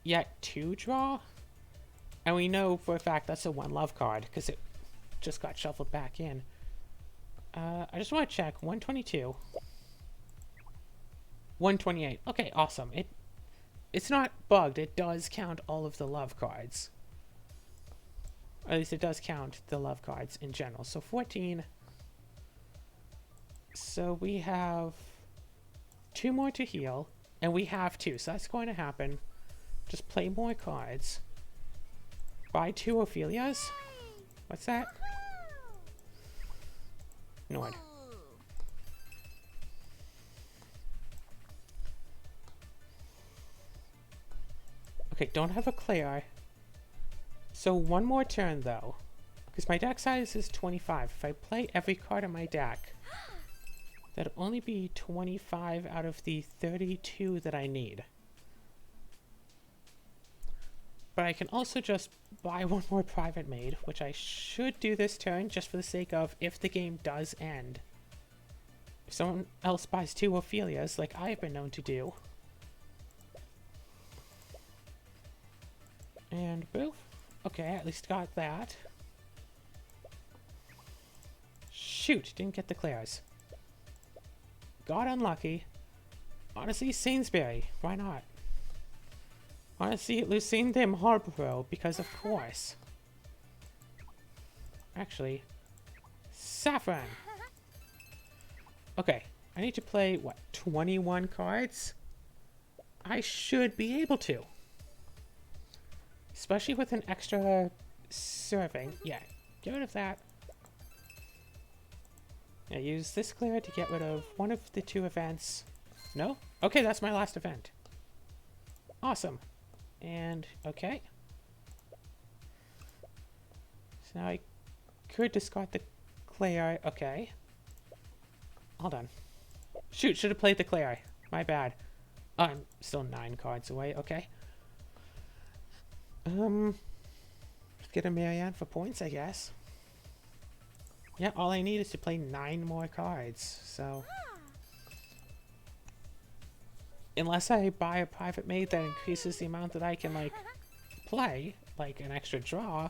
yet to draw. And we know for a fact that's a 1 love card because it just got shuffled back in. I just want to check. 122. 128. Okay, awesome. It's not bugged. It does count all of the love cards. Or at least it does count the love cards in general. So 14. So we have 2 more to heal. And we have 2. So that's going to happen. Just play more cards. Buy 2 Ophelias. What's that? Nord. Okay, don't have a Claire. So 1 more turn though. Because my deck size is 25. If I play every card in my deck, that'd only be 25 out of the 32 that I need. But I can also just buy 1 more private maid, which I should do this turn just for the sake of if the game does end. If someone else buys 2 Ophelias, like I've been known to do. And boof. Okay, I at least got that. Shoot, didn't get the Claires. Got unlucky. Honestly, Sainsbury, why not? Honestly, Lucine de Marlborough, because of course. Actually, saffron. Okay, I need to play, what, 21 cards? I should be able to. Especially with an extra serving. Yeah, get rid of that. Yeah, use this clear to get rid of one of the 2 events. No? Okay, that's my last event. Awesome. And, okay. So now I could discard the clay eye. Okay. Hold on. Shoot, should have played the clay eye. My bad. Oh, I'm still 9 cards away. Okay. Let's get a Marianne for points, I guess. Yeah, all I need is to play 9 more cards, so... Unless I buy a private maid that increases the amount that I can, like, play, like an extra draw,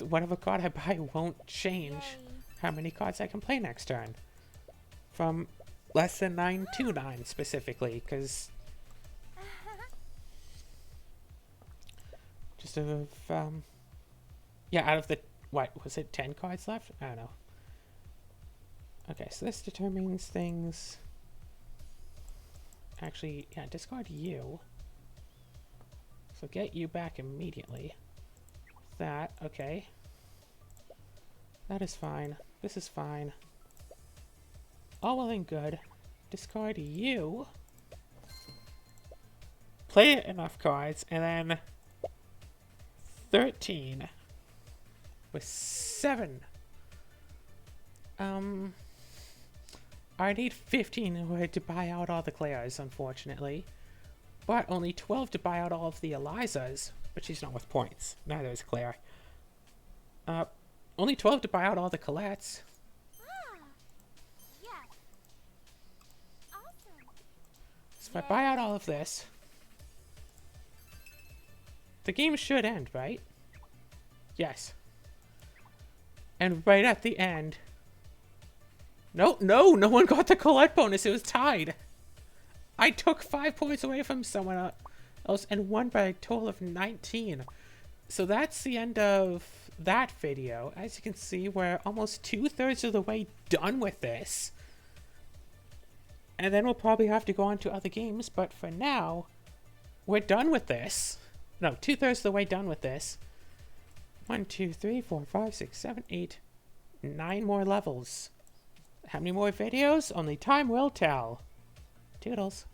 whatever card I buy won't change how many cards I can play next turn. From less than 9 to 9, specifically, because... Just of, yeah, out of the... What, was it 10 cards left? I don't know. Okay, so this determines things... Actually, yeah, discard you. So get you back immediately. That, okay. That is fine. This is fine. All well and good. Discard you. Play enough cards, and then 13 with 7. I need 15 in order to buy out all the Claires, unfortunately. But only 12 to buy out all of the Elizas. But she's not with points. Neither is Claire. Only 12 to buy out all the Colettes. Yes. Awesome. So if I buy out all of this, the game should end, right? Yes. And right at the end... No one got the Colette bonus. It was tied. I took 5 points away from someone else and won by a total of 19. So that's the end of that video. As you can see, we're almost 2/3 of the way done with this. And then we'll probably have to go on to other games, but for now, we're done with this. No, 2/3 of the way done with this. 1, 2, 3, 4, 5, 6, 7, 8, 9 more levels. How many more videos? Only time will tell. Toodles.